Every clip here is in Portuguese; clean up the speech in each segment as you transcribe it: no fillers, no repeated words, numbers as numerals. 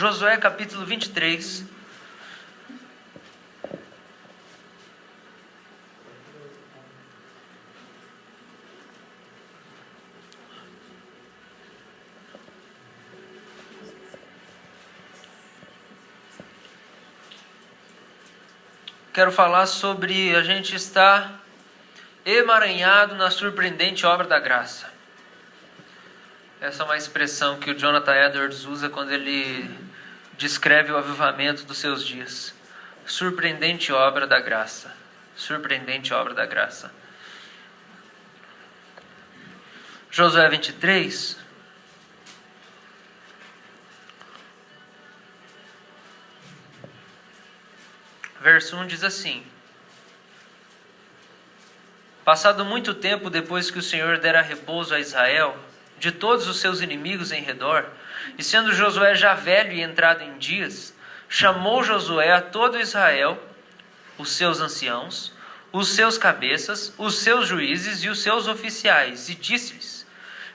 Josué capítulo 23. Quero falar sobre a gente estar emaranhado na surpreendente obra da graça. Essa é uma expressão que o Jonathan Edwards usa quando ele descreve o avivamento dos seus dias. Surpreendente obra da graça. Surpreendente obra da graça. Josué 23. Verso 1 diz assim: Passado muito tempo depois que o Senhor dera repouso a Israel de todos os seus inimigos em redor, e sendo Josué já velho e entrado em dias, chamou Josué a todo Israel, os seus anciãos, os seus cabeças, os seus juízes e os seus oficiais, e disse-lhes: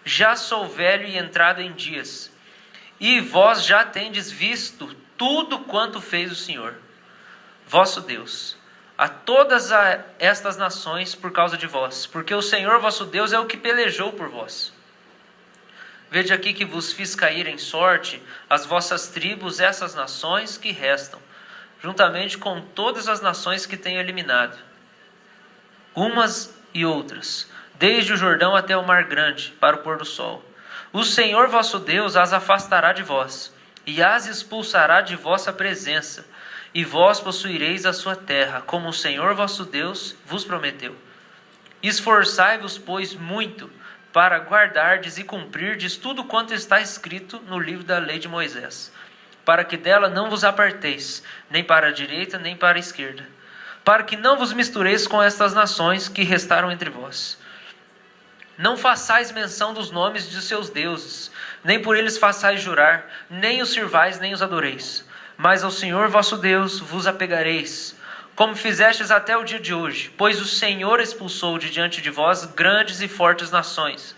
Já sou velho e entrado em dias, e vós já tendes visto tudo quanto fez o Senhor vosso Deus, a todas estas nações por causa de vós, porque o Senhor vosso Deus é o que pelejou por vós. Vede aqui que vos fiz cair em sorte as vossas tribos, essas nações que restam, juntamente com todas as nações que tenho eliminado, umas e outras, desde o Jordão até o mar grande, para o pôr do sol. O Senhor vosso Deus as afastará de vós, e as expulsará de vossa presença, e vós possuireis a sua terra, como o Senhor vosso Deus vos prometeu. Esforçai-vos, pois, muito, para guardardes e cumprirdes tudo quanto está escrito no livro da lei de Moisés, para que dela não vos aparteis, nem para a direita, nem para a esquerda, para que não vos mistureis com estas nações que restaram entre vós. Não façais menção dos nomes de seus deuses, nem por eles façais jurar, nem os sirvais, nem os adoreis. Mas ao Senhor vosso Deus vos apegareis, como fizestes até o dia de hoje, pois o Senhor expulsou de diante de vós grandes e fortes nações.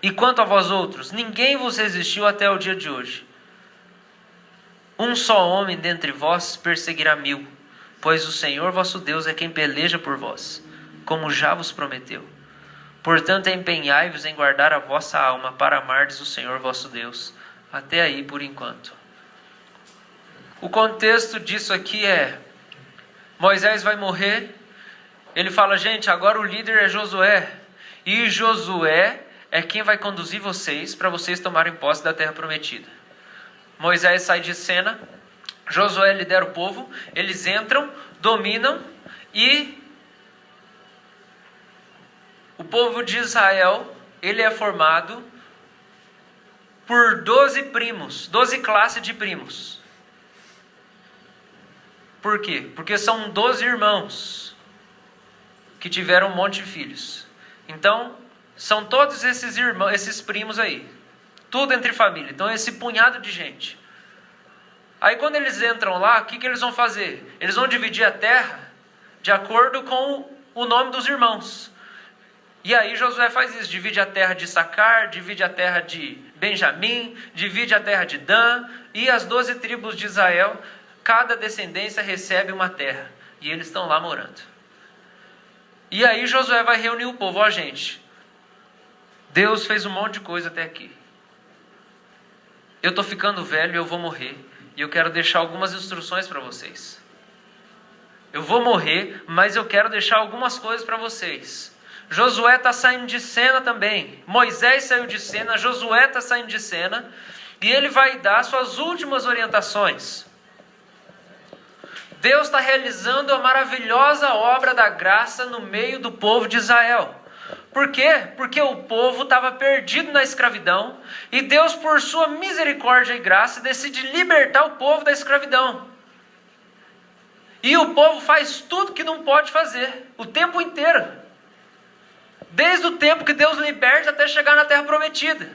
E quanto a vós outros, ninguém vos resistiu até o dia de hoje. Um só homem dentre vós perseguirá 1000, pois o Senhor vosso Deus é quem peleja por vós, como já vos prometeu. Portanto, empenhai-vos em guardar a vossa alma para amardes o Senhor vosso Deus. Até aí por enquanto. O contexto disso aqui é: Moisés vai morrer. Ele fala: gente, agora o líder é Josué. E Josué é quem vai conduzir vocês para vocês tomarem posse da terra prometida. Moisés sai de cena. Josué lidera o povo. Eles entram, dominam. E o povo de Israel, ele é formado por 12 primos, 12 classes de primos. Por quê? Porque são 12 irmãos que tiveram um monte de filhos. Então, são todos esses irmãos, esses primos aí. Tudo entre família. Então, esse punhado de gente. Aí, quando eles entram lá, o que eles vão fazer? Eles vão dividir a terra de acordo com o nome dos irmãos. E aí, Josué faz isso. Divide a terra de Issacar, divide a terra de Benjamim, divide a terra de Dan. E as 12 tribos de Israel, cada descendência recebe uma terra. E eles estão lá morando. E aí Josué vai reunir o povo. Ó, gente, Deus fez um monte de coisa até aqui. Eu estou ficando velho e eu vou morrer. E eu quero deixar algumas instruções para vocês. Eu vou morrer, mas eu quero deixar algumas coisas para vocês. Josué está saindo de cena também. Moisés saiu de cena, Josué está saindo de cena. E ele vai dar suas últimas orientações. Deus está realizando a maravilhosa obra da graça no meio do povo de Israel. Por quê? Porque o povo estava perdido na escravidão e Deus, por sua misericórdia e graça, decide libertar o povo da escravidão. E o povo faz tudo que não pode fazer, o tempo inteiro. Desde o tempo que Deus liberta até chegar na terra prometida.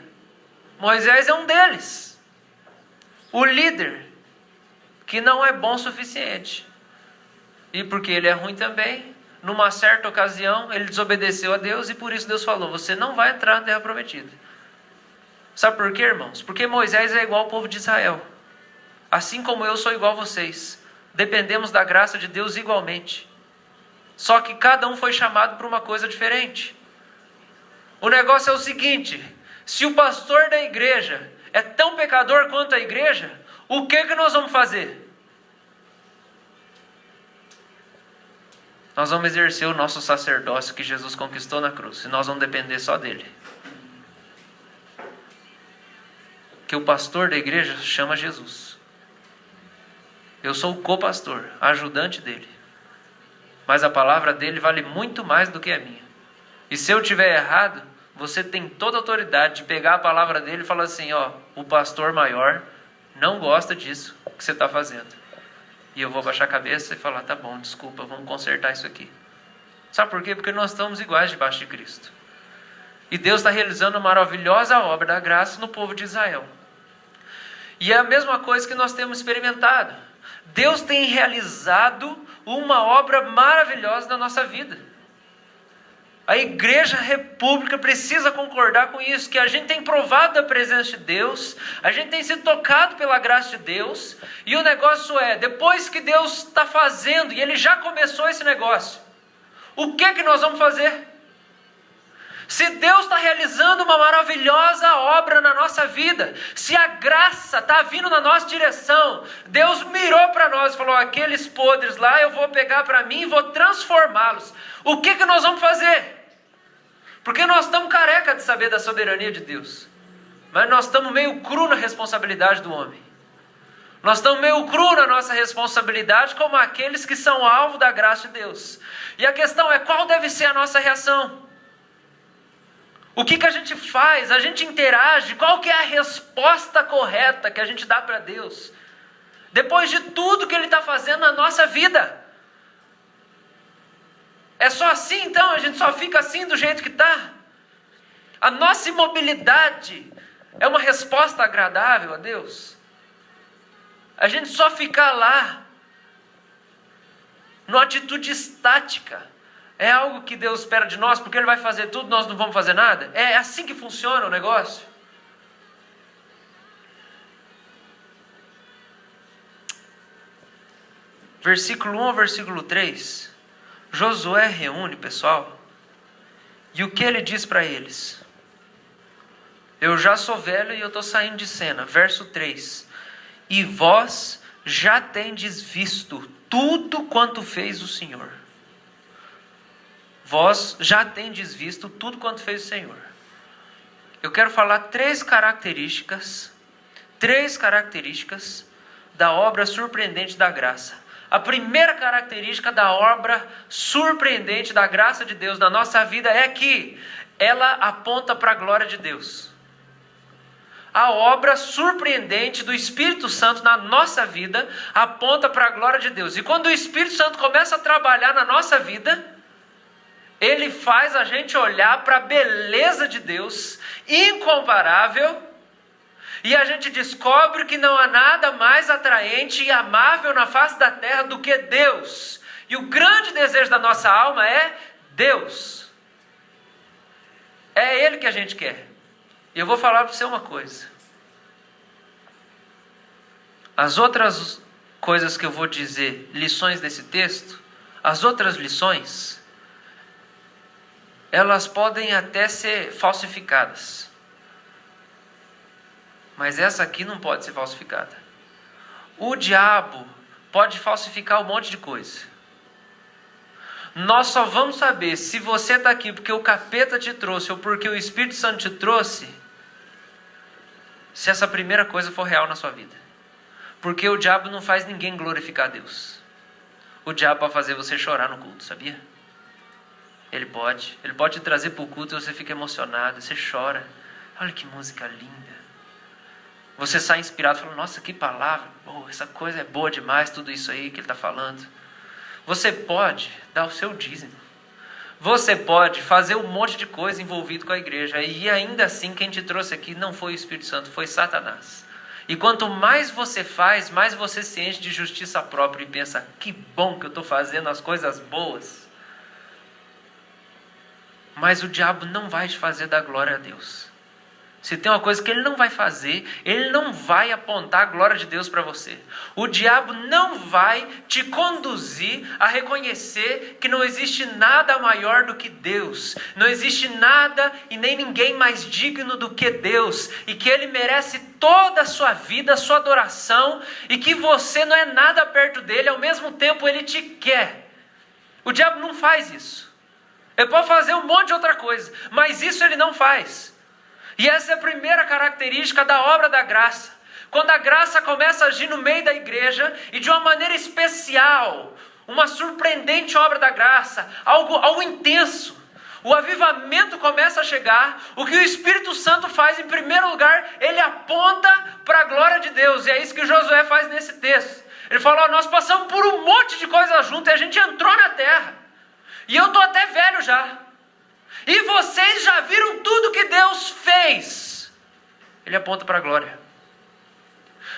Moisés é um deles. O líder que não é bom o suficiente. E porque ele é ruim também, numa certa ocasião, ele desobedeceu a Deus e por isso Deus falou: você não vai entrar na terra prometida. Sabe por quê, irmãos? Porque Moisés é igual ao povo de Israel. assim como eu sou igual a vocês. Dependemos da graça de Deus igualmente. Só que cada um foi chamado para uma coisa diferente. O negócio é o seguinte: se o pastor da igreja é tão pecador quanto a igreja, o que nós vamos fazer? Nós vamos exercer o nosso sacerdócio que Jesus conquistou na cruz. E nós vamos depender só dele. Que o pastor da igreja chama Jesus. Eu sou o co-pastor, ajudante dele. Mas a palavra dele vale muito mais do que a minha. E se eu tiver errado, você tem toda a autoridade de pegar a palavra dele e falar assim, o pastor maior não gosta disso que você está fazendo. E eu vou baixar a cabeça e falar, tá bom, desculpa, vamos consertar isso aqui. Sabe por quê? Porque nós estamos iguais debaixo de Cristo. E Deus está realizando uma maravilhosa obra da graça no povo de Israel. E é a mesma coisa que nós temos experimentado. Deus tem realizado uma obra maravilhosa na nossa vida. A Igreja República precisa concordar com isso, que a gente tem provado a presença de Deus, a gente tem sido tocado pela graça de Deus, e o negócio é, depois que Deus está fazendo, e Ele já começou esse negócio, o que nós vamos fazer? Se Deus está realizando uma maravilhosa obra na nossa vida, se a graça está vindo na nossa direção, Deus mirou para nós e falou, aqueles podres lá eu vou pegar para mim e vou transformá-los. O que nós vamos fazer? Porque nós estamos careca de saber da soberania de Deus. Mas nós estamos meio cru na responsabilidade do homem. Nós estamos meio cru na nossa responsabilidade como aqueles que são alvo da graça de Deus. E a questão é, qual deve ser a nossa reação? O que a gente faz? A gente interage? Qual que é a resposta correta que a gente dá para Deus? Depois de tudo que Ele está fazendo na nossa vida. É só assim então? A gente só fica assim do jeito que está? A nossa imobilidade é uma resposta agradável a Deus? A gente só ficar lá, numa atitude estática, é algo que Deus espera de nós, porque Ele vai fazer tudo, nós não vamos fazer nada? É assim que funciona o negócio? Versículo 1 ao versículo 3, Josué reúne, pessoal, e o que ele diz para eles? Eu já sou velho e eu estou saindo de cena. Verso 3, e vós já tendes visto tudo quanto fez o Senhor. Vós já tendes visto tudo quanto fez o Senhor. Eu quero falar três características da obra surpreendente da graça. A primeira característica da obra surpreendente da graça de Deus na nossa vida é que ela aponta para a glória de Deus. A obra surpreendente do Espírito Santo na nossa vida aponta para a glória de Deus. E quando o Espírito Santo começa a trabalhar na nossa vida, Ele faz a gente olhar para a beleza de Deus, incomparável, e a gente descobre que não há nada mais atraente e amável na face da terra do que Deus. E o grande desejo da nossa alma é Deus. É Ele que a gente quer. E eu vou falar para você uma coisa. As outras coisas que eu vou dizer, lições desse texto, as outras lições, elas podem até ser falsificadas. Mas essa aqui não pode ser falsificada. O diabo pode falsificar um monte de coisa. Nós só vamos saber se você está aqui porque o capeta te trouxe ou porque o Espírito Santo te trouxe, se essa primeira coisa for real na sua vida. Porque o diabo não faz ninguém glorificar a Deus. O diabo pode fazer você chorar no culto, sabia? Ele pode te trazer para o culto e você fica emocionado, você chora. Olha que música linda. Você sai inspirado e fala, nossa, que palavra, essa coisa é boa demais, tudo isso aí que ele está falando. Você pode dar o seu dízimo. Você pode fazer um monte de coisa envolvido com a igreja. E ainda assim, quem te trouxe aqui não foi o Espírito Santo, foi Satanás. E quanto mais você faz, mais você se enche de justiça própria e pensa, que bom que eu estou fazendo as coisas boas. Mas o diabo não vai te fazer dar glória a Deus. Se tem uma coisa que ele não vai fazer, ele não vai apontar a glória de Deus para você. O diabo não vai te conduzir a reconhecer que não existe nada maior do que Deus. Não existe nada e nem ninguém mais digno do que Deus. E que Ele merece toda a sua vida, a sua adoração. E que você não é nada perto dele, ao mesmo tempo Ele te quer. O diabo não faz isso. Ele pode fazer um monte de outra coisa, mas isso ele não faz. E essa é a primeira característica da obra da graça. Quando a graça começa a agir no meio da igreja, e de uma maneira especial, uma surpreendente obra da graça, algo intenso, o avivamento começa a chegar. O que o Espírito Santo faz, em primeiro lugar, ele aponta para a glória de Deus. E é isso que Josué faz nesse texto. Ele fala: nós passamos por um monte de coisa junto e a gente entrou na terra. E eu estou até velho já. E vocês já viram tudo que Deus fez. Ele aponta para a glória.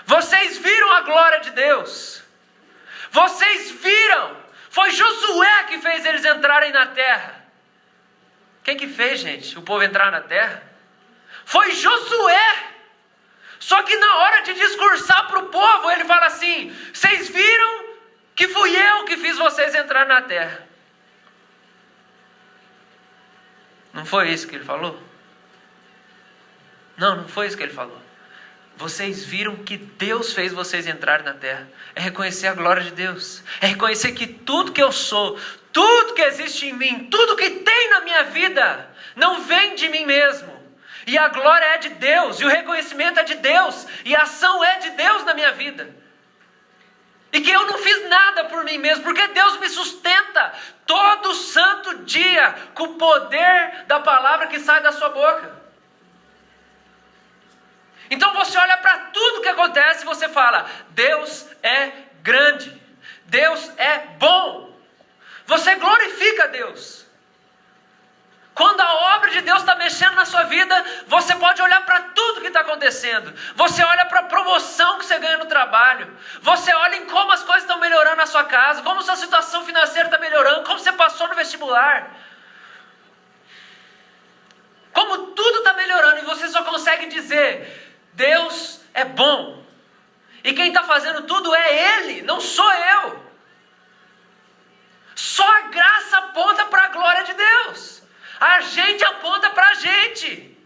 Vocês viram a glória de Deus. Vocês viram. Foi Josué que fez eles entrarem na terra. Quem que fez, gente, o povo entrar na terra? Foi Josué. Só que na hora de discursar para o povo, ele fala assim: vocês viram que fui eu que fiz vocês entrar na terra. Não foi isso que ele falou? Não foi isso que ele falou. Vocês viram que Deus fez vocês entrarem na terra. É reconhecer a glória de Deus. É reconhecer que tudo que eu sou, tudo que existe em mim, tudo que tem na minha vida, não vem de mim mesmo. E a glória é de Deus, e o reconhecimento é de Deus, e a ação é de Deus na minha vida. E que eu não fiz nada por mim mesmo, porque Deus me sustenta todo santo dia com o poder da palavra que sai da sua boca. Então você olha para tudo que acontece e você fala: Deus é grande, Deus é bom. Você glorifica a Deus. Quando a obra de Deus está mexendo na sua vida, você pode olhar para tudo que está acontecendo. Você olha para a promoção que você ganha no trabalho. Você olha em como as coisas estão melhorando na sua casa, como sua situação financeira está melhorando, como você passou no vestibular. Como tudo está melhorando e você só consegue dizer: Deus é bom. E quem está fazendo tudo é Ele, não sou eu. Só a graça aponta para a glória de Deus. A gente aponta para a gente.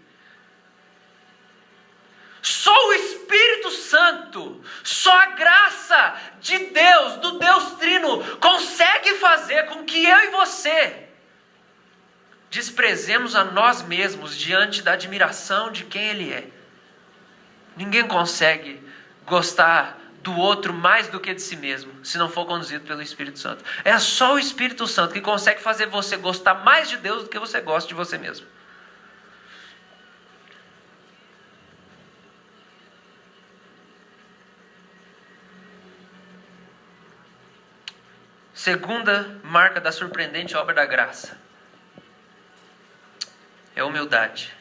Só o Espírito Santo, só a graça de Deus, do Deus Trino, consegue fazer com que eu e você desprezemos a nós mesmos diante da admiração de quem Ele é. Ninguém consegue gostar do outro mais do que de si mesmo, se não for conduzido pelo Espírito Santo. É só o Espírito Santo que consegue fazer você gostar mais de Deus do que você gosta de você mesmo. Segunda marca da surpreendente obra da graça é a humildade.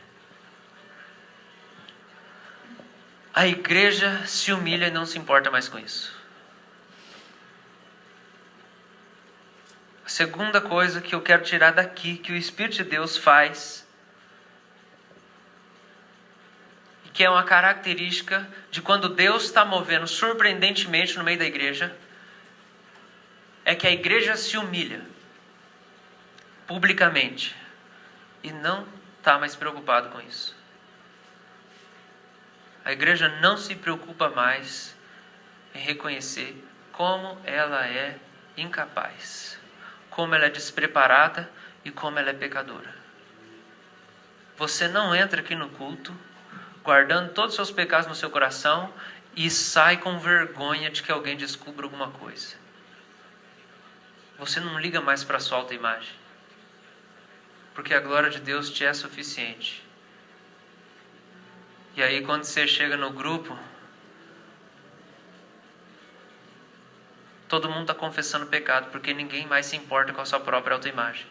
A igreja se humilha e não se importa mais com isso. A segunda coisa que eu quero tirar daqui, que o Espírito de Deus faz, e que é uma característica de quando Deus está movendo surpreendentemente no meio da igreja, é que a igreja se humilha publicamente e não está mais preocupado com isso. A igreja não se preocupa mais em reconhecer como ela é incapaz, como ela é despreparada e como ela é pecadora. Você não entra aqui no culto guardando todos os seus pecados no seu coração e sai com vergonha de que alguém descubra alguma coisa. Você não liga mais para a sua autoimagem, porque a glória de Deus te é suficiente. E aí quando você chega no grupo, todo mundo está confessando pecado, porque ninguém mais se importa com a sua própria autoimagem.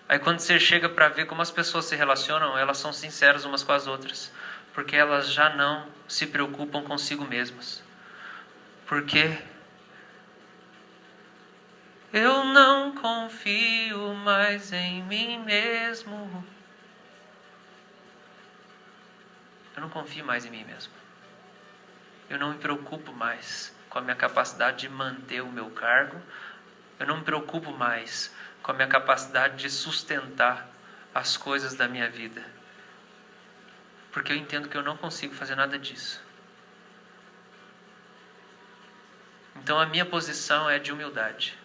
Aí quando você chega para ver como as pessoas se relacionam, elas são sinceras umas com as outras, porque elas já não se preocupam consigo mesmas. Porque Eu não confio mais em mim mesmo. Eu não confio mais em mim mesmo. Eu não me preocupo mais com a minha capacidade de manter o meu cargo. Eu não me preocupo mais com a minha capacidade de sustentar as coisas da minha vida. Porque eu entendo que eu não consigo fazer nada disso. Então a minha posição é de humildade.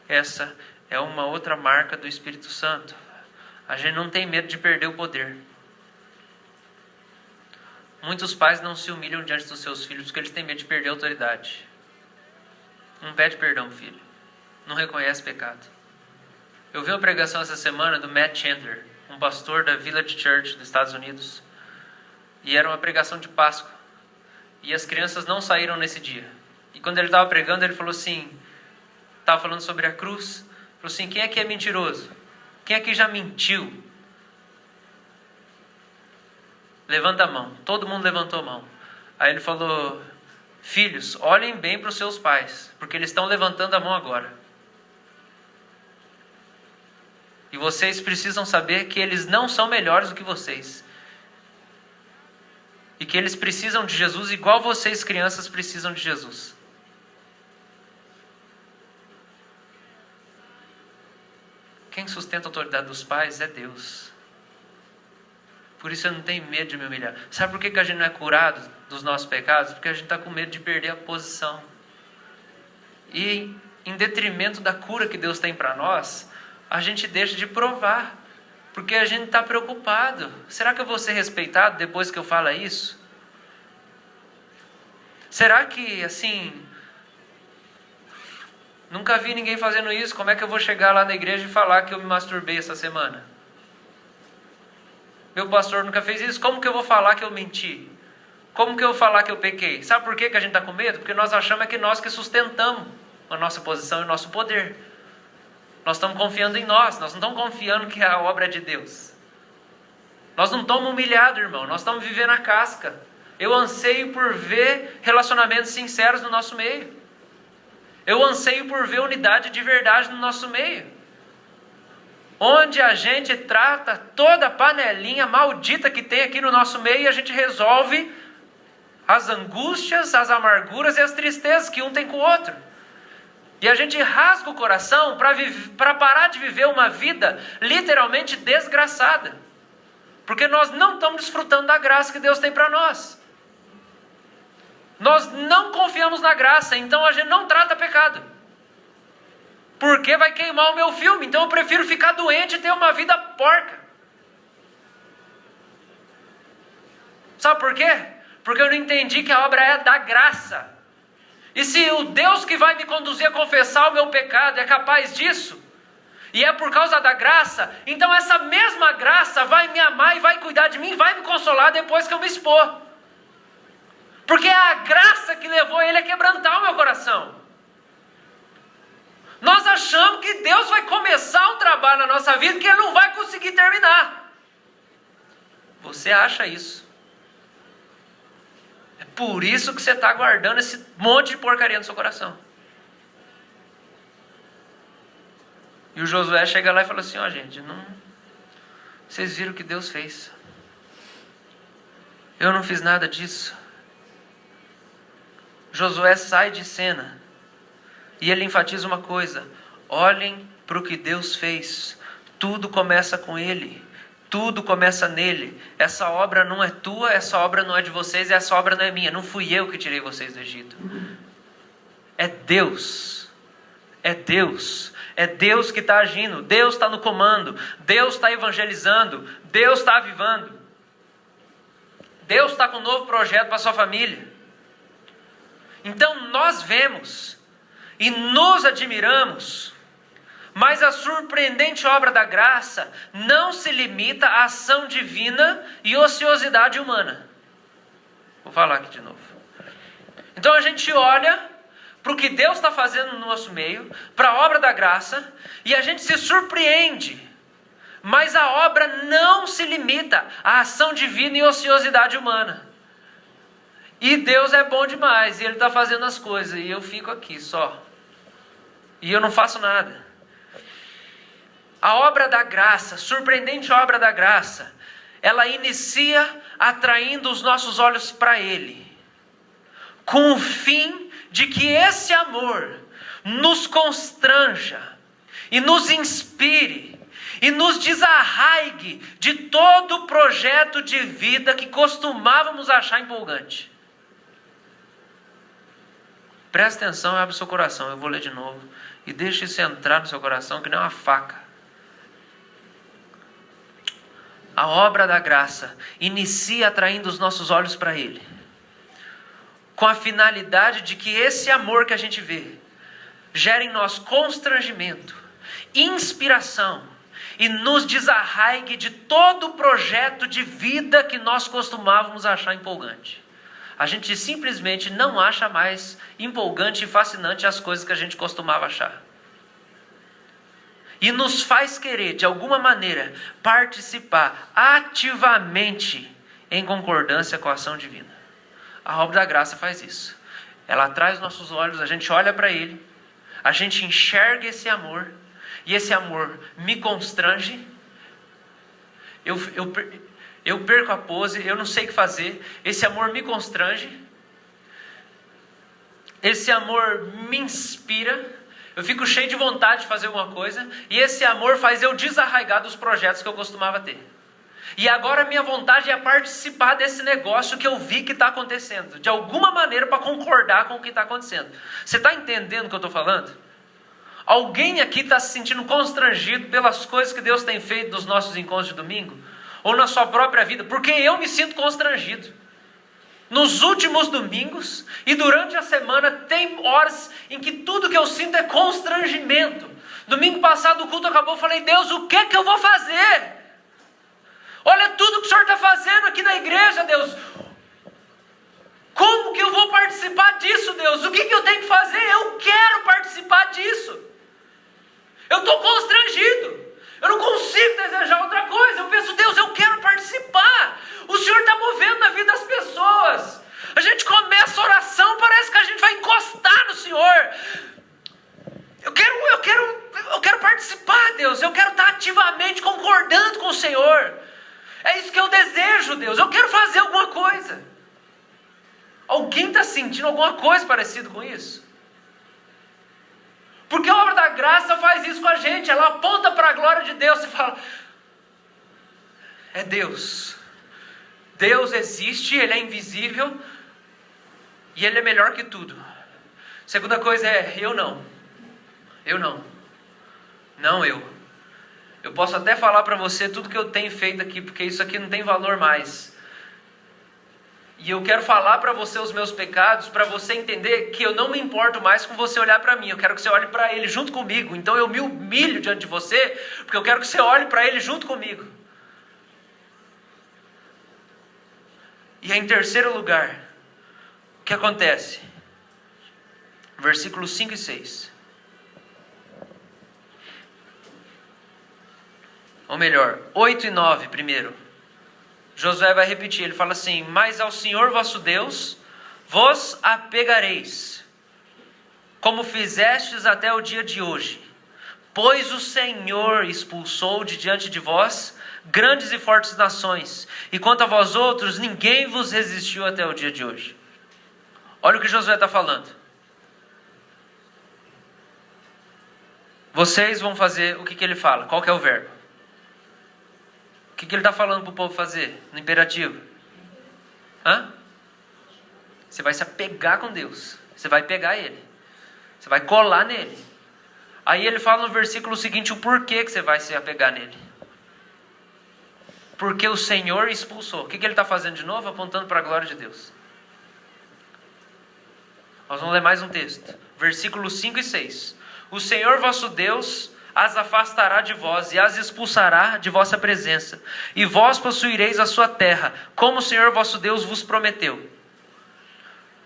Essa é uma outra marca do Espírito Santo. A gente não tem medo de perder o poder. Muitos pais não se humilham diante dos seus filhos porque eles têm medo de perder a autoridade. Não pede perdão, filho. Não reconhece pecado. Eu vi uma pregação essa semana do Matt Chandler, um pastor da Village Church dos Estados Unidos. E era uma pregação de Páscoa. E as crianças não saíram nesse dia. E quando ele estava pregando, ele falou assim... Estava falando sobre a cruz. Falou assim, quem aqui é mentiroso? Quem aqui já mentiu? Levanta a mão. Todo mundo levantou a mão. Aí ele falou, filhos, olhem bem para os seus pais, porque eles estão levantando a mão agora. E vocês precisam saber que eles não são melhores do que vocês. E que eles precisam de Jesus igual vocês, crianças, precisam de Jesus. Quem sustenta a autoridade dos pais é Deus. Por isso eu não tenho medo de me humilhar. Sabe por que a gente não é curado dos nossos pecados? Porque a gente está com medo de perder a posição. E em detrimento da cura que Deus tem para nós, a gente deixa de provar. Porque a gente está preocupado. Será que eu vou ser respeitado depois que eu falar isso? Será que, assim... Nunca vi ninguém fazendo isso. Como é que eu vou chegar lá na igreja e falar que eu me masturbei essa semana? Meu pastor nunca fez isso. Como que eu vou falar que eu menti? Como que eu vou falar que eu pequei? Sabe por que a gente está com medo? Porque nós achamos que nós que sustentamos a nossa posição e o nosso poder. Nós estamos confiando em nós. Nós não estamos confiando que a obra é de Deus. Nós não estamos humilhados, irmão. Nós estamos vivendo a casca. Eu anseio por ver relacionamentos sinceros no nosso meio. Eu anseio por ver unidade de verdade no nosso meio. Onde a gente trata toda a panelinha maldita que tem aqui no nosso meio e a gente resolve as angústias, as amarguras e as tristezas que um tem com o outro. E a gente rasga o coração para parar de viver uma vida literalmente desgraçada. Porque nós não estamos desfrutando da graça que Deus tem para nós. Nós não confiamos na graça, então a gente não trata pecado. Porque vai queimar o meu filme, então eu prefiro ficar doente e ter uma vida porca. Sabe por quê? Porque eu não entendi que a obra é da graça. E se o Deus que vai me conduzir a confessar o meu pecado é capaz disso, e é por causa da graça, então essa mesma graça vai me amar e vai cuidar de mim e vai me consolar depois que eu me expor. Porque é a graça que levou ele a quebrantar o meu coração. Nós achamos que Deus vai começar um trabalho na nossa vida que Ele não vai conseguir terminar. Você acha isso. É por isso que você está guardando esse monte de porcaria no seu coração. E o Josué chega lá e fala assim, gente, vocês viram o que Deus fez. Eu não fiz nada disso. Josué sai de cena e ele enfatiza uma coisa: olhem para o que Deus fez. Tudo começa com Ele, tudo começa nele. Essa obra não é tua, essa obra não é de vocês, essa obra não é minha. Não fui eu que tirei vocês do Egito. É Deus. É Deus. É Deus que está agindo. Deus está no comando. Deus está evangelizando. Deus está avivando. Deus está com um novo projeto para a sua família. Então nós vemos e nos admiramos, mas a surpreendente obra da graça não se limita à ação divina e ociosidade humana. Vou falar aqui de novo. Então a gente olha para o que Deus está fazendo no nosso meio, para a obra da graça, e a gente se surpreende. Mas a obra não se limita à ação divina e ociosidade humana. E Deus é bom demais, e Ele está fazendo as coisas, e eu fico aqui só. e eu não faço nada. A obra da graça, surpreendente obra da graça, ela inicia atraindo os nossos olhos para Ele, com o fim de que esse amor nos constranja e nos inspire e nos desarraigue de todo o projeto de vida que costumávamos achar empolgante. Presta atenção e abre seu coração. Eu vou ler de novo. E deixe isso entrar no seu coração que nem uma faca. A obra da graça inicia atraindo os nossos olhos para Ele, com a finalidade de que esse amor que a gente vê gere em nós constrangimento, inspiração e nos desarraigue de todo o projeto de vida que nós costumávamos achar empolgante. A gente simplesmente não acha mais empolgante e fascinante as coisas que a gente costumava achar. E nos faz querer, de alguma maneira, participar ativamente em concordância com a ação divina. A obra da graça faz isso. Ela atrai os nossos olhos, a gente olha para Ele, a gente enxerga esse amor, e esse amor me constrange. Eu perco a pose, eu não sei o que fazer. Esse amor me constrange. Esse amor me inspira. Eu fico cheio de vontade de fazer alguma coisa. E esse amor faz eu desarraigar dos projetos que eu costumava ter. E agora a minha vontade é participar desse negócio que eu vi que está acontecendo. De alguma maneira para concordar com o que está acontecendo. Você está entendendo o que eu estou falando? Alguém aqui está se sentindo constrangido pelas coisas que Deus tem feito nos nossos encontros de domingo? Ou na sua própria vida? Porque eu me sinto constrangido. Nos últimos domingos e durante a semana tem horas em que tudo que eu sinto é constrangimento. Domingo passado o culto acabou, eu falei: Deus, o que eu vou fazer? Olha tudo que o Senhor está fazendo aqui na igreja, Deus. Como que eu vou participar disso, Deus? O que eu tenho que fazer? Eu quero participar disso. Eu estou constrangido. Eu não consigo desejar outra coisa. Eu penso: Deus, eu quero participar. O Senhor está movendo na vida das pessoas. A gente começa a oração, parece que a gente vai encostar no Senhor. Eu quero participar, Deus. Eu quero estar ativamente concordando com o Senhor. É isso que eu desejo, Deus. Eu quero fazer alguma coisa. Alguém está sentindo alguma coisa parecida com isso? Porque a obra da graça faz isso com a gente. Ela aponta para a glória de Deus e fala: é Deus. Deus existe, Ele é invisível e Ele é melhor que tudo. Segunda coisa é: eu não. Eu posso até falar para você tudo que eu tenho feito aqui, porque isso aqui não tem valor mais. E eu quero falar para você os meus pecados, para você entender que eu não me importo mais com você olhar para mim. Eu quero que você olhe para Ele junto comigo. Então eu me humilho diante de você, porque eu quero que você olhe para Ele junto comigo. E aí, em terceiro lugar, o que acontece? Versículos 5 e 6. Ou melhor, 8 e 9 primeiro. Josué vai repetir, ele fala assim: mas ao Senhor vosso Deus vos apegareis, como fizestes até o dia de hoje, pois o Senhor expulsou de diante de vós grandes e fortes nações, e quanto a vós outros, ninguém vos resistiu até o dia de hoje. Olha o que Josué está falando. Vocês vão fazer o que ele fala. Qual que é o verbo? O que ele está falando para o povo fazer? No imperativo. Você vai se apegar com Deus. Você vai pegar Ele. Você vai colar nele. Aí ele fala no versículo seguinte o porquê que você vai se apegar nele. Porque o Senhor expulsou. O que ele está fazendo de novo? Apontando para a glória de Deus. Nós vamos ler mais um texto. Versículos 5 e 6. O Senhor vosso Deus as afastará de vós e as expulsará de vossa presença. E vós possuireis a sua terra, como o Senhor vosso Deus vos prometeu.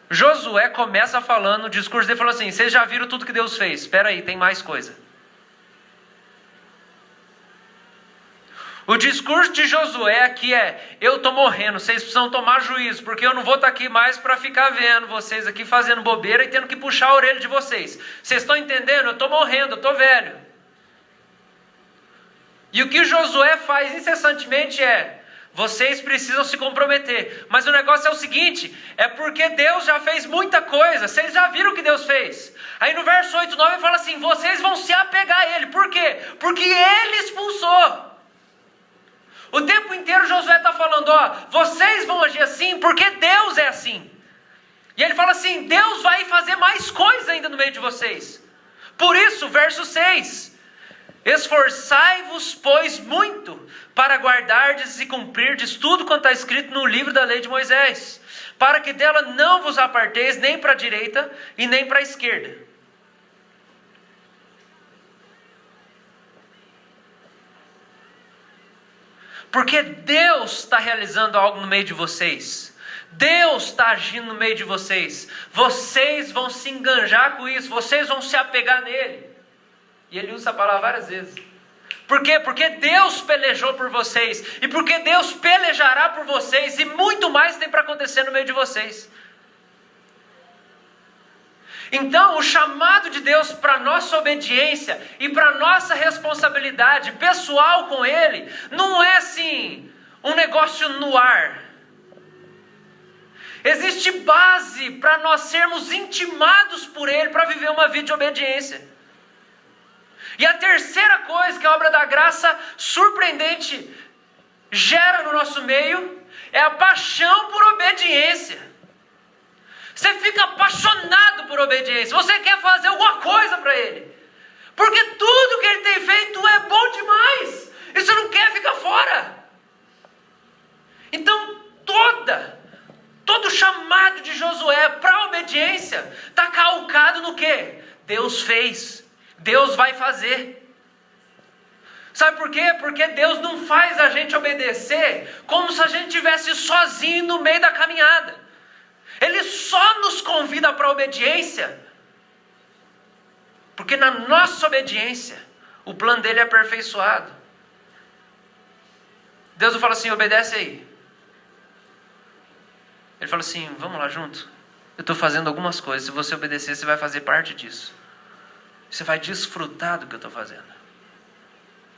Josué começa falando, o discurso dele falou assim: vocês já viram tudo que Deus fez? Espera aí, tem mais coisa. O discurso de Josué aqui é: eu estou morrendo, vocês precisam tomar juízo, porque eu não vou estar aqui mais para ficar vendo vocês aqui fazendo bobeira e tendo que puxar a orelha de vocês. Vocês estão entendendo? Eu estou morrendo, eu estou velho. E o que Josué faz incessantemente é: vocês precisam se comprometer. Mas o negócio é o seguinte: é porque Deus já fez muita coisa. Vocês já viram o que Deus fez. Aí no verso 8 e 9 ele fala assim: vocês vão se apegar a Ele. Por quê? Porque Ele expulsou. O tempo inteiro Josué está falando: ó, vocês vão agir assim porque Deus é assim. E ele fala assim: Deus vai fazer mais coisas ainda no meio de vocês. Por isso, verso 6: esforçai-vos, pois, muito, para guardardes e cumprirdes tudo quanto está escrito no livro da lei de Moisés, para que dela não vos aparteis nem para a direita e nem para a esquerda. Porque Deus está realizando algo no meio de vocês. Deus está agindo no meio de vocês. Vocês vão se enganjar com isso. Vocês vão se apegar nele. E ele usa essa palavra várias vezes. Por quê? Porque Deus pelejou por vocês. E porque Deus pelejará por vocês. E muito mais tem para acontecer no meio de vocês. Então, o chamado de Deus para nossa obediência e para nossa responsabilidade pessoal com Ele, não é assim, um negócio no ar. Existe base para nós sermos intimados por Ele para viver uma vida de obediência. E a terceira coisa que a obra da graça surpreendente gera no nosso meio é a paixão por obediência. Você fica apaixonado por obediência. Você quer fazer alguma coisa para Ele. Porque tudo que Ele tem feito é bom demais. E você não quer ficar fora. Então, todo o chamado de Josué para a obediência está calcado no quê? Deus fez. Deus vai fazer. Sabe por quê? Porque Deus não faz a gente obedecer como se a gente estivesse sozinho no meio da caminhada. Ele só nos convida para a obediência, porque na nossa obediência, o plano dele é aperfeiçoado. Deus não fala assim: obedece aí. Ele fala assim: vamos lá junto. Eu estou fazendo algumas coisas, se você obedecer, você vai fazer parte disso. Você vai desfrutar do que eu estou fazendo.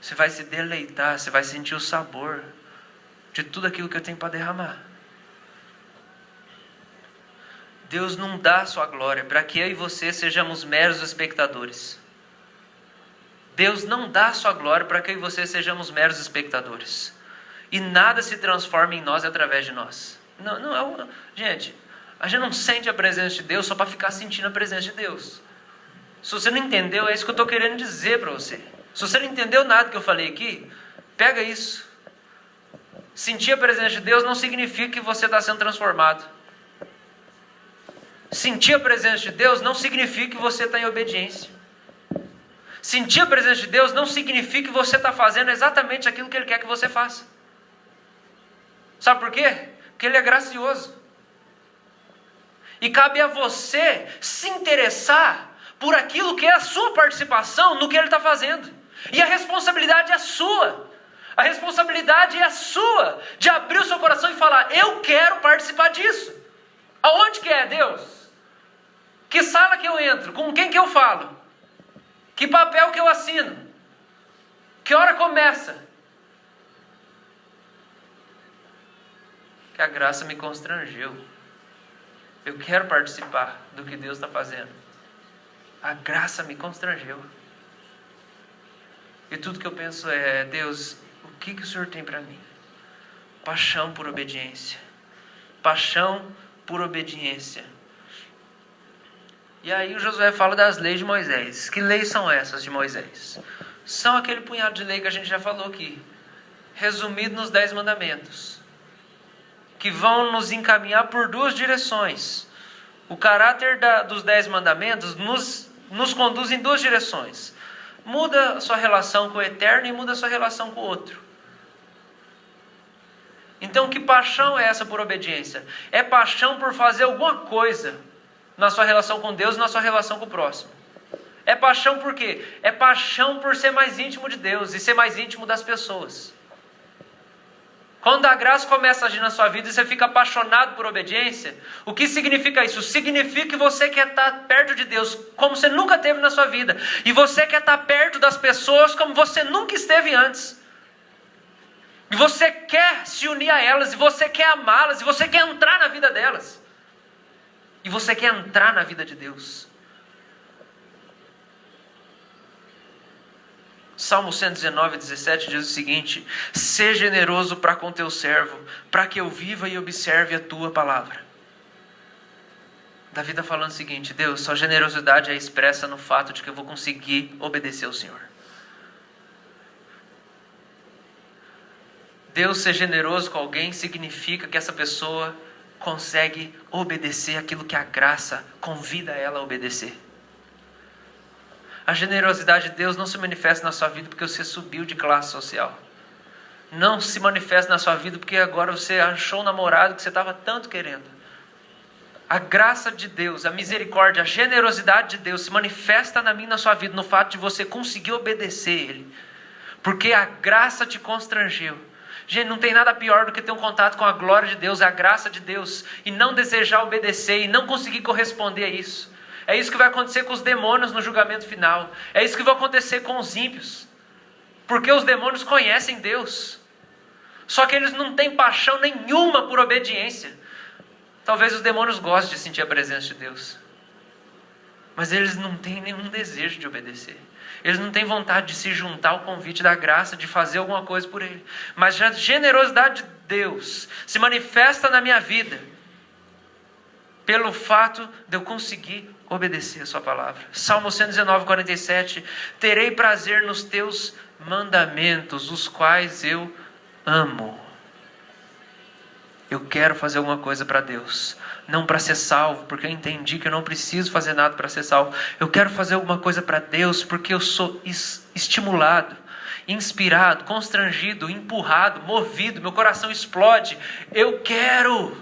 Você vai se deleitar, você vai sentir o sabor de tudo aquilo que eu tenho para derramar. Deus não dá a sua glória para que eu e você sejamos meros espectadores. Deus não dá a sua glória para que eu e você sejamos meros espectadores. E nada se transforma em nós através de nós. Gente, a gente não sente a presença de Deus só para ficar sentindo a presença de Deus. Se você não entendeu, é isso que eu estou querendo dizer para você. Se você não entendeu nada que eu falei aqui, pega isso. Sentir a presença de Deus não significa que você está sendo transformado. Sentir a presença de Deus não significa que você está em obediência. Sentir a presença de Deus não significa que você está fazendo exatamente aquilo que Ele quer que você faça. Sabe por quê? Porque Ele é gracioso. E cabe a você se interessar por aquilo que é a sua participação no que Ele está fazendo. E a responsabilidade é sua. A responsabilidade é sua de abrir o seu coração e falar: eu quero participar disso. Aonde que é, Deus? Que sala que eu entro? Com quem que eu falo? Que papel que eu assino? Que hora começa? Que a graça me constrangeu. Eu quero participar do que Deus está fazendo. A graça me constrangeu. E tudo que eu penso é: Deus, o que o Senhor tem para mim? Paixão por obediência. Paixão por obediência. E aí o Josué fala das leis de Moisés. Que leis são essas de Moisés? São aquele punhado de lei que a gente já falou aqui, resumido nos 10 mandamentos, que vão nos encaminhar por duas direções. O caráter dos 10 mandamentos nos conduz em duas direções. Muda a sua relação com o eterno e muda a sua relação com o outro. Então, que paixão é essa por obediência? É paixão por fazer alguma coisa na sua relação com Deus e na sua relação com o próximo. É paixão por quê? É paixão por ser mais íntimo de Deus e ser mais íntimo das pessoas. Quando a graça começa a agir na sua vida e você fica apaixonado por obediência, o que significa isso? Significa que você quer estar perto de Deus como você nunca teve na sua vida. E você quer estar perto das pessoas como você nunca esteve antes. E você quer se unir a elas, e você quer amá-las, e você quer entrar na vida delas. E você quer entrar na vida de Deus. Salmo 119, 17 diz o seguinte: seja generoso para com teu servo, para que eu viva e observe a tua palavra. Davi está falando o seguinte: Deus, sua generosidade é expressa no fato de que eu vou conseguir obedecer ao Senhor. Deus ser generoso com alguém significa que essa pessoa consegue obedecer aquilo que a graça convida ela a obedecer. A generosidade de Deus não se manifesta na sua vida porque você subiu de classe social. Não se manifesta na sua vida porque agora você achou um namorado que você estava tanto querendo. A graça de Deus, a misericórdia, a generosidade de Deus se manifesta na minha e na sua vida no fato de você conseguir obedecer Ele. Porque a graça te constrangeu. Gente, não tem nada pior do que ter um contato com a glória de Deus, a graça de Deus, e não desejar obedecer e não conseguir corresponder a isso. É isso que vai acontecer com os demônios no julgamento final. É isso que vai acontecer com os ímpios. Porque os demônios conhecem Deus. Só que eles não têm paixão nenhuma por obediência. Talvez os demônios gostem de sentir a presença de Deus. Mas eles não têm nenhum desejo de obedecer. Eles não têm vontade de se juntar ao convite da graça, de fazer alguma coisa por Ele. Mas a generosidade de Deus se manifesta na minha vida pelo fato de eu conseguir obedecer a sua palavra. Salmo 119, 47. Terei prazer nos teus mandamentos, os quais eu amo. Eu quero fazer alguma coisa para Deus. Não para ser salvo, porque eu entendi que eu não preciso fazer nada para ser salvo. Eu quero fazer alguma coisa para Deus, porque eu sou estimulado, inspirado, constrangido, empurrado, movido. Meu coração explode. Eu quero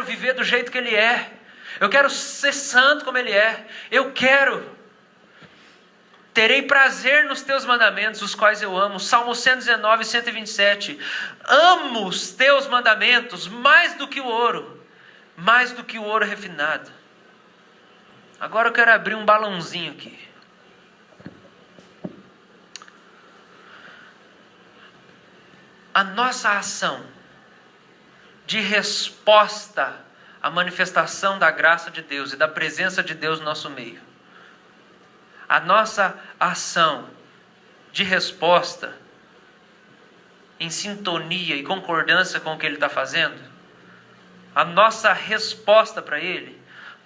viver do jeito que Ele é. Eu quero ser santo como Ele é. Eu quero. Terei prazer nos teus mandamentos, os quais eu amo. Salmo 119, 127. Amo os teus mandamentos mais do que o ouro refinado. Agora eu quero abrir um balãozinho aqui. A nossa ação de resposta à manifestação da graça de Deus e da presença de Deus no nosso meio. A nossa ação de resposta em sintonia e concordância com o que Ele está fazendo, a nossa resposta para Ele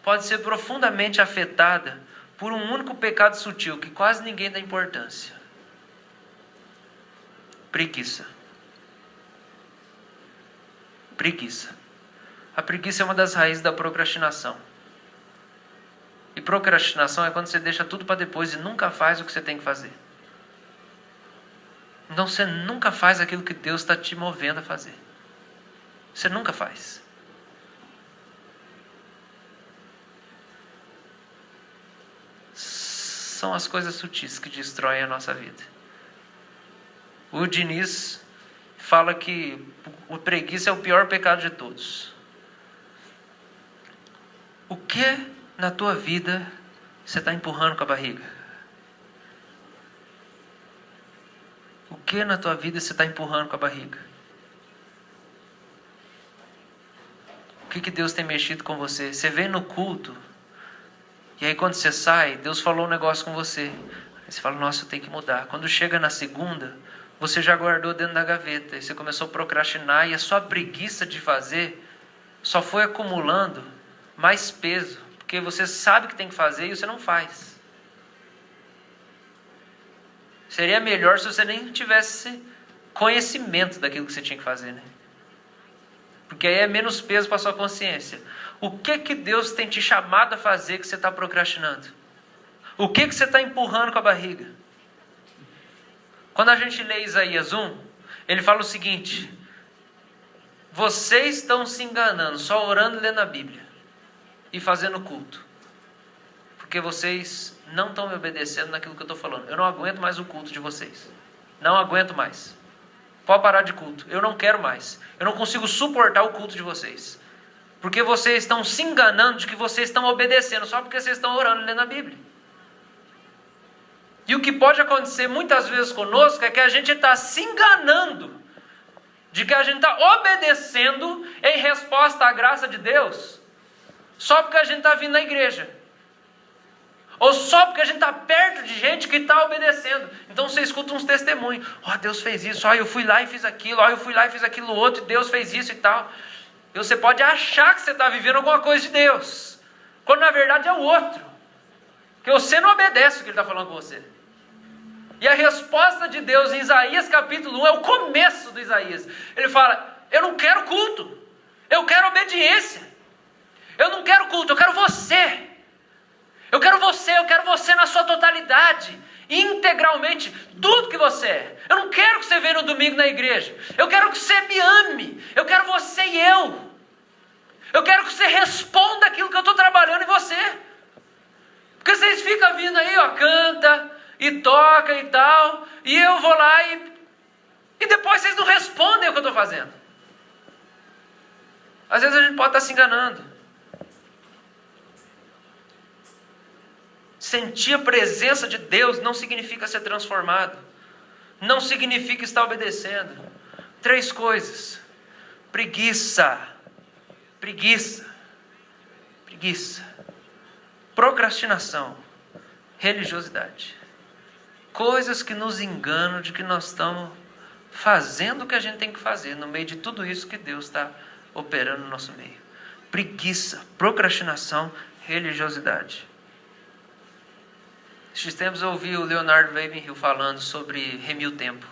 pode ser profundamente afetada por um único pecado sutil que quase ninguém dá importância. Preguiça. Preguiça. A preguiça é uma das raízes da procrastinação. E procrastinação é quando você deixa tudo para depois e nunca faz o que você tem que fazer. Então você nunca faz aquilo que Deus está te movendo a fazer. Você nunca faz. São as coisas sutis que destroem a nossa vida. O Diniz fala que o preguiça é o pior pecado de todos. O que na tua vida você está empurrando com a barriga? O que na tua vida você está empurrando com a barriga? O que Deus tem mexido com você? Você vem no culto, e aí quando você sai, Deus falou um negócio com você. Aí você fala, nossa, eu tenho que mudar. Quando chega na segunda, você já guardou dentro da gaveta, e você começou a procrastinar, e a sua preguiça de fazer só foi acumulando mais peso. Porque você sabe que tem que fazer e você não faz. Seria melhor se você nem tivesse conhecimento daquilo que você tinha que fazer, né? Porque aí é menos peso para a sua consciência. O que Deus tem te chamado a fazer que você está procrastinando? O que você está empurrando com a barriga? Quando a gente lê Isaías 1, ele fala o seguinte: vocês estão se enganando, só orando e lendo a Bíblia e fazendo culto, porque vocês não estão me obedecendo naquilo que eu estou falando. Eu não aguento mais o culto de vocês. Não aguento mais. Pode parar de culto. Eu não quero mais. Eu não consigo suportar o culto de vocês. Porque vocês estão se enganando de que vocês estão obedecendo só porque vocês estão orando e lendo a Bíblia. E o que pode acontecer muitas vezes conosco é que a gente está se enganando de que a gente está obedecendo em resposta à graça de Deus só porque a gente está vindo na igreja. Ou só porque a gente está perto de gente que está obedecendo. Então você escuta uns testemunhos. Deus fez isso. Eu fui lá e fiz aquilo. Eu fui lá e fiz aquilo outro. E Deus fez isso e tal. E você pode achar que você está vivendo alguma coisa de Deus. Quando na verdade é o outro. Porque você não obedece o que Ele está falando com você. E a resposta de Deus em Isaías capítulo 1 é o começo do Isaías. Ele fala, eu não quero culto. Eu quero obediência. Eu não quero culto, eu quero você. Eu quero você na sua totalidade, integralmente, tudo que você é. Eu não quero que você venha no domingo na igreja. Eu quero que você me ame. Eu quero você e eu. Eu quero que você responda aquilo que eu estou trabalhando em você. Porque vocês ficam vindo aí, canta e toca e tal, e eu vou lá e depois vocês não respondem o que eu estou fazendo. Às vezes a gente pode estar se enganando. Sentir a presença de Deus não significa ser transformado. Não significa estar obedecendo. 3 coisas. Preguiça. Procrastinação. Religiosidade. Coisas que nos enganam de que nós estamos fazendo o que a gente tem que fazer no meio de tudo isso que Deus está operando no nosso meio. Preguiça, procrastinação, religiosidade. Esses tempos eu ouvi o Leonard Ravenhill falando sobre remir o tempo.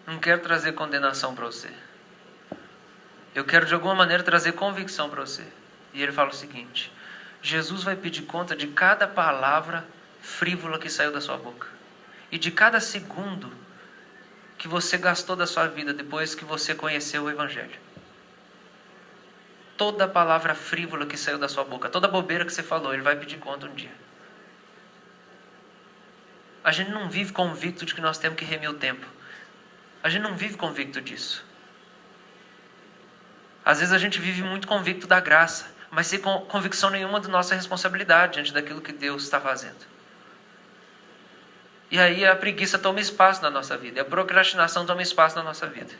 Não quero trazer condenação para você. Eu quero de alguma maneira trazer convicção para você. E ele fala o seguinte: Jesus vai pedir conta de cada palavra frívola que saiu da sua boca. E de cada segundo que você gastou da sua vida depois que você conheceu o Evangelho. Toda palavra frívola que saiu da sua boca, toda bobeira que você falou, Ele vai pedir conta um dia. A gente não vive convicto de que nós temos que remir o tempo. A gente não vive convicto disso. Às vezes a gente vive muito convicto da graça, mas sem convicção nenhuma da nossa responsabilidade diante daquilo que Deus está fazendo. E aí a preguiça toma espaço na nossa vida, e a procrastinação toma espaço na nossa vida.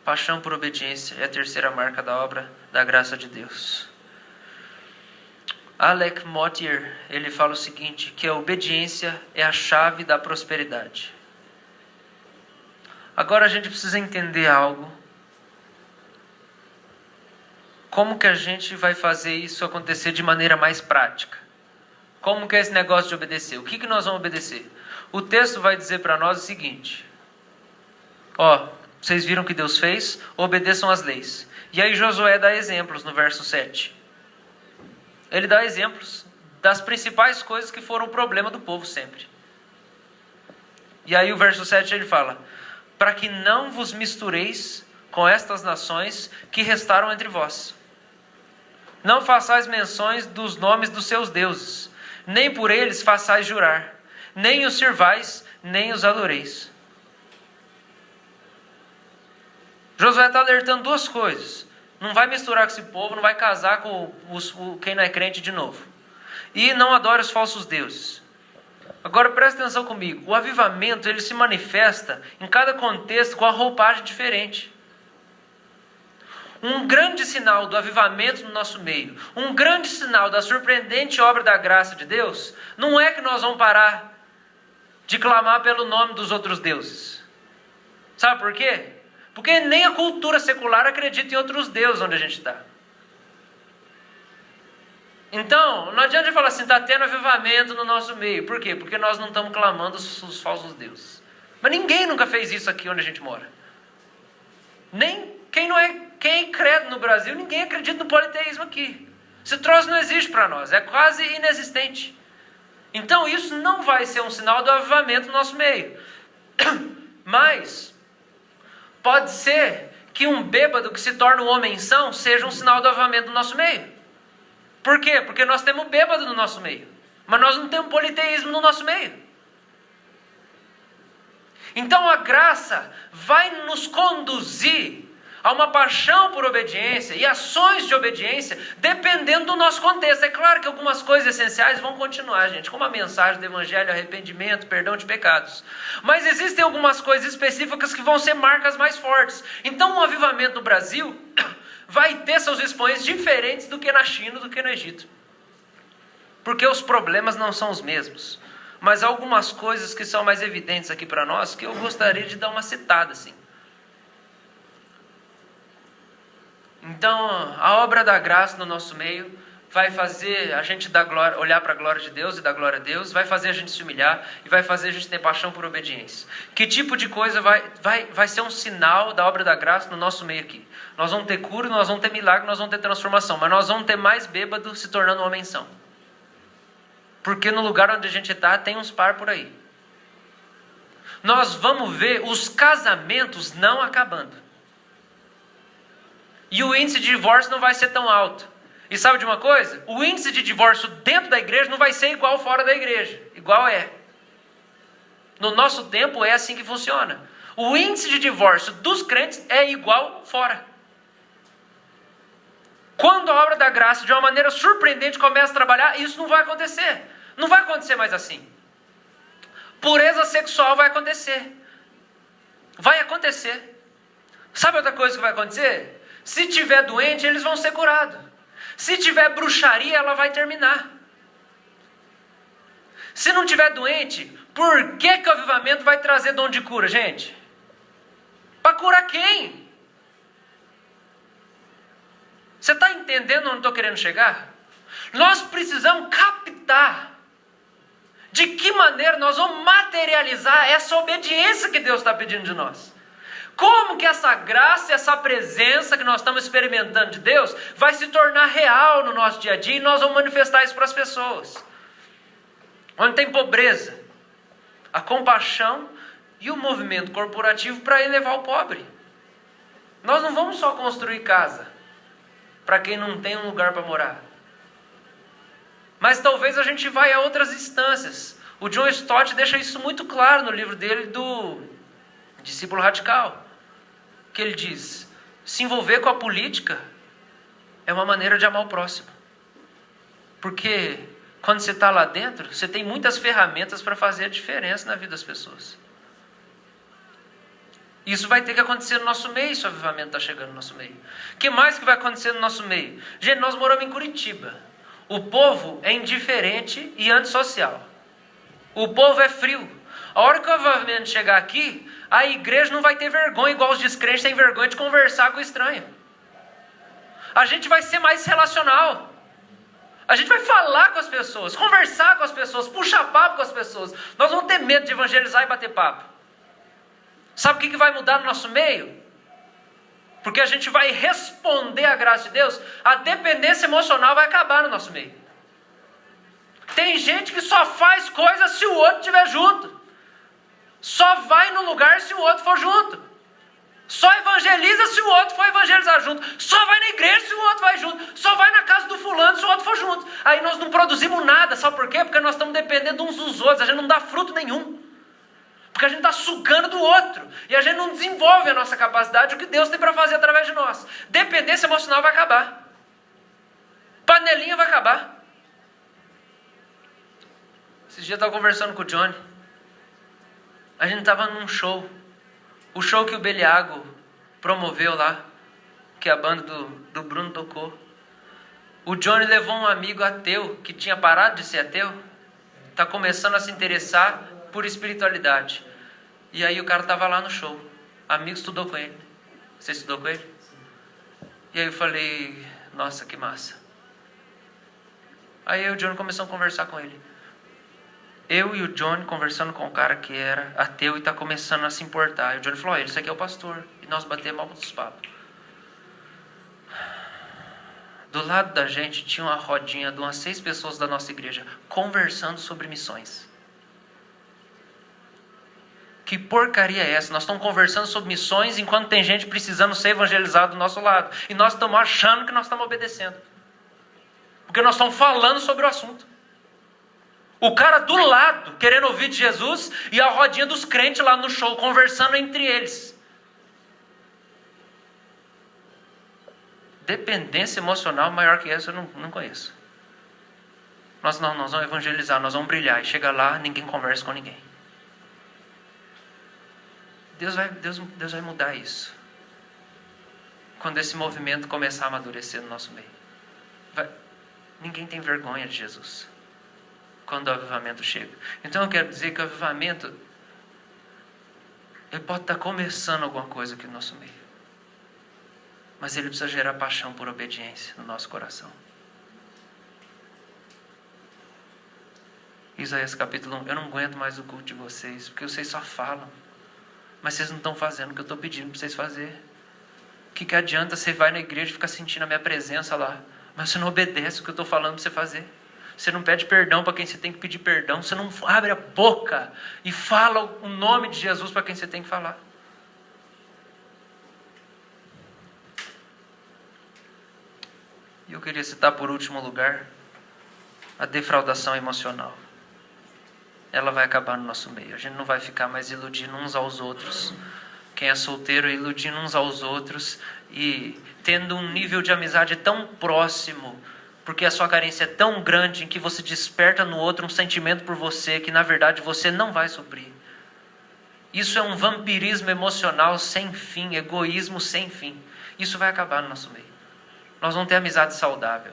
Paixão por obediência é a 3ª marca da obra da graça de Deus. Alec Motyer, ele fala o seguinte, que a obediência é a chave da prosperidade. Agora a gente precisa entender algo. Como que a gente vai fazer isso acontecer de maneira mais prática? Como que é esse negócio de obedecer? O que nós vamos obedecer? O texto vai dizer para nós o seguinte. Vocês viram o que Deus fez? Obedeçam às leis. E aí Josué dá exemplos no verso 7. Ele dá exemplos das principais coisas que foram o problema do povo sempre. E aí o verso 7 ele fala: para que não vos mistureis com estas nações que restaram entre vós. Não façais menções dos nomes dos seus deuses, nem por eles façais jurar, nem os sirvais, nem os adoreis. Josué está alertando 2 coisas. Não vai misturar com esse povo, não vai casar com quem não é crente de novo. E não adore os falsos deuses. Agora presta atenção comigo. O avivamento ele se manifesta em cada contexto com a roupagem diferente. Um grande sinal do avivamento no nosso meio, um grande sinal da surpreendente obra da graça de Deus, não é que nós vamos parar de clamar pelo nome dos outros deuses. Sabe por quê? Porque nem a cultura secular acredita em outros deuses onde a gente está. Então, não adianta falar assim, está tendo avivamento no nosso meio. Por quê? Porque nós não estamos clamando os falsos deuses. Mas ninguém nunca fez isso aqui onde a gente mora. Nem quem é credo no Brasil, ninguém acredita no politeísmo aqui. Esse troço não existe para nós, é quase inexistente. Então isso não vai ser um sinal do avivamento no nosso meio. Mas pode ser que um bêbado que se torna um homem são seja um sinal do avivamento no nosso meio. Por quê? Porque nós temos bêbado no nosso meio. Mas nós não temos politeísmo no nosso meio. Então a graça vai nos conduzir a uma paixão por obediência e ações de obediência, dependendo do nosso contexto. É claro que algumas coisas essenciais vão continuar, gente, como a mensagem do evangelho, arrependimento, perdão de pecados. Mas existem algumas coisas específicas que vão ser marcas mais fortes. Então o avivamento no Brasil vai ter seus expoentes diferentes do que na China, do que no Egito. Porque os problemas não são os mesmos. Mas há algumas coisas que são mais evidentes aqui para nós, que eu gostaria de dar uma citada, assim. Então, a obra da graça no nosso meio vai fazer a gente dar glória, olhar para a glória de Deus e dar glória a Deus, vai fazer a gente se humilhar e vai fazer a gente ter paixão por obediência. Que tipo de coisa vai ser um sinal da obra da graça no nosso meio aqui? Nós vamos ter cura, nós vamos ter milagre, nós vamos ter transformação, mas nós vamos ter mais bêbado se tornando homem-são. Porque no lugar onde a gente está, tem uns par por aí. Nós vamos ver os casamentos não acabando. E o índice de divórcio não vai ser tão alto. E sabe de uma coisa? O índice de divórcio dentro da igreja não vai ser igual fora da igreja. Igual é. No nosso tempo é assim que funciona. O índice de divórcio dos crentes é igual fora. Quando a obra da graça, de uma maneira surpreendente, começa a trabalhar, isso não vai acontecer. Não vai acontecer mais assim. Pureza sexual vai acontecer. Vai acontecer. Sabe outra coisa que vai acontecer? Se tiver doente, eles vão ser curados. Se tiver bruxaria, ela vai terminar. Se não tiver doente, por que o avivamento vai trazer dom de cura, gente? Para curar quem? Você está entendendo onde eu estou querendo chegar? Nós precisamos captar de que maneira nós vamos materializar essa obediência que Deus está pedindo de nós. Como que essa graça, essa presença que nós estamos experimentando de Deus vai se tornar real no nosso dia a dia e nós vamos manifestar isso para as pessoas. Onde tem pobreza, a compaixão e o movimento corporativo para elevar o pobre. Nós não vamos só construir casa para quem não tem um lugar para morar. Mas talvez a gente vá a outras instâncias. O John Stott deixa isso muito claro no livro dele do Discípulo Radical. Que ele diz, se envolver com a política é uma maneira de amar o próximo. Porque quando você está lá dentro, você tem muitas ferramentas para fazer a diferença na vida das pessoas. Isso vai ter que acontecer no nosso meio, se o avivamento está chegando no nosso meio. O que mais que vai acontecer no nosso meio? Gente, nós moramos em Curitiba. O povo é indiferente e antissocial. O povo é frio. A hora que o avivamento chegar aqui, a igreja não vai ter vergonha, igual os descrentes têm vergonha de conversar com o estranho. A gente vai ser mais relacional. A gente vai falar com as pessoas, conversar com as pessoas, puxar papo com as pessoas. Nós vamos ter medo de evangelizar e bater papo. Sabe o que vai mudar no nosso meio? Porque a gente vai responder à graça de Deus, a dependência emocional vai acabar no nosso meio. Tem gente que só faz coisas se o outro estiver junto. Só vai no lugar se o outro for junto. Só evangeliza se o outro for evangelizar junto. Só vai na igreja se o outro vai junto. Só vai na casa do fulano se o outro for junto. Aí nós não produzimos nada. Sabe por quê? Porque nós estamos dependendo uns dos outros. A gente não dá fruto nenhum. Porque a gente está sugando do outro. E a gente não desenvolve a nossa capacidade, o que Deus tem para fazer através de nós. Dependência emocional vai acabar. Panelinha vai acabar. Esses dias eu estava conversando com o Johnny. A gente estava num show. O show que o Beliago promoveu lá. Que a banda do Bruno tocou. O Johnny levou um amigo ateu, que tinha parado de ser ateu. Está começando a se interessar por espiritualidade. E aí o cara estava lá no show. Amigo estudou com ele. Você estudou com ele? E aí eu falei, nossa, que massa. Aí o Johnny começou a conversar com ele. Eu e o Johnny conversando com o cara que era ateu e está começando a se importar. E o Johnny falou, esse aqui é o pastor. E nós batemos altos papos. Do lado da gente tinha uma rodinha de umas 6 pessoas da nossa igreja conversando sobre missões. Que porcaria é essa? Nós estamos conversando sobre missões enquanto tem gente precisando ser evangelizado do nosso lado. E nós estamos achando que nós estamos obedecendo. Porque nós estamos falando sobre o assunto. O cara do lado, querendo ouvir de Jesus, e a rodinha dos crentes lá no show, conversando entre eles. Dependência emocional maior que essa eu não conheço. Nós vamos evangelizar, nós vamos brilhar. E chega lá, ninguém conversa com ninguém. Deus vai mudar isso. Quando esse movimento começar a amadurecer no nosso meio. Ninguém tem vergonha de Jesus. Quando o avivamento chega. Então eu quero dizer que o avivamento, ele pode estar começando alguma coisa aqui no nosso meio. Mas ele precisa gerar paixão por obediência no nosso coração. Isaías capítulo 1. Eu não aguento mais o culto de vocês, porque vocês só falam. Mas vocês não estão fazendo o que eu estou pedindo para vocês fazerem. O que adianta você vai na igreja e ficar sentindo a minha presença lá, mas você não obedece o que eu estou falando para você fazer. Você não pede perdão para quem você tem que pedir perdão. Você não abre a boca e fala o nome de Jesus para quem você tem que falar. E eu queria citar por último lugar a defraudação emocional. Ela vai acabar no nosso meio. A gente não vai ficar mais iludindo uns aos outros. Quem é solteiro iludindo uns aos outros e tendo um nível de amizade tão próximo, porque a sua carência é tão grande em que você desperta no outro um sentimento por você que na verdade você não vai suprir. Isso é um vampirismo emocional sem fim, egoísmo sem fim. Isso vai acabar no nosso meio. Nós vamos ter amizade saudável.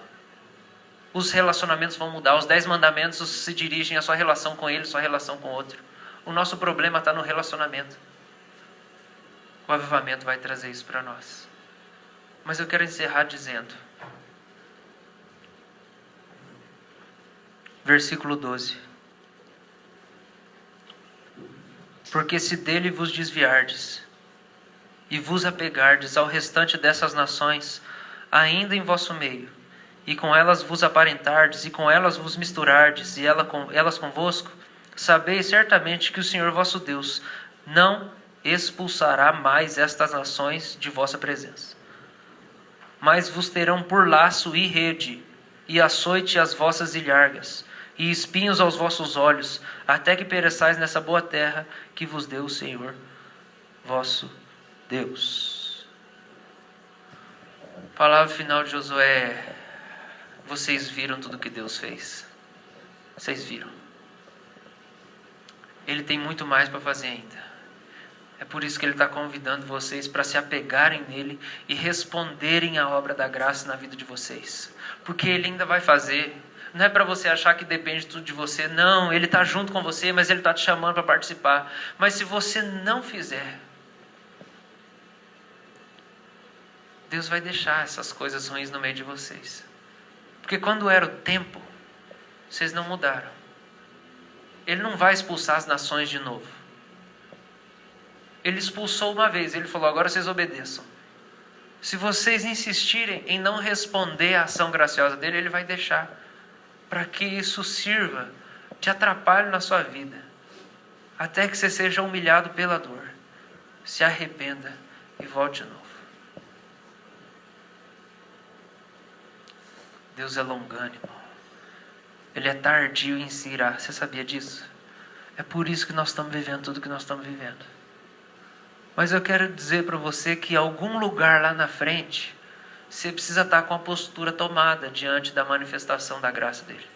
Os relacionamentos vão mudar. Os 10 mandamentos se dirigem à sua relação com ele, sua relação com o outro. O nosso problema está no relacionamento. O avivamento vai trazer isso para nós. Mas eu quero encerrar dizendo, versículo 12. Porque se dele vos desviardes e vos apegardes ao restante dessas nações, ainda em vosso meio, e com elas vos aparentardes, e com elas vos misturardes, e elas convosco, sabeis certamente que o Senhor vosso Deus não expulsará mais estas nações de vossa presença. Mas vos terão por laço e rede, e açoite as vossas ilhargas, e espinhos aos vossos olhos, até que pereçais nessa boa terra que vos deu o Senhor vosso Deus. Palavra final de Josué. Vocês viram tudo que Deus fez. Vocês viram. Ele tem muito mais para fazer ainda. É por isso que Ele está convidando vocês para se apegarem nele e responderem à obra da graça na vida de vocês. Porque Ele ainda vai fazer. Não é para você achar que depende tudo de você. Não, Ele está junto com você, mas Ele está te chamando para participar. Mas se você não fizer, Deus vai deixar essas coisas ruins no meio de vocês. Porque quando era o tempo, vocês não mudaram. Ele não vai expulsar as nações de novo. Ele expulsou uma vez, Ele falou, agora vocês obedeçam. Se vocês insistirem em não responder à ação graciosa dEle, Ele vai deixar. Para que isso sirva de atrapalho na sua vida. Até que você seja humilhado pela dor. Se arrependa e volte de novo. Deus é longânimo. Ele é tardio em se irar. Você sabia disso? É por isso que nós estamos vivendo tudo que nós estamos vivendo. Mas eu quero dizer para você que em algum lugar lá na frente, você precisa estar com a postura tomada diante da manifestação da graça dele.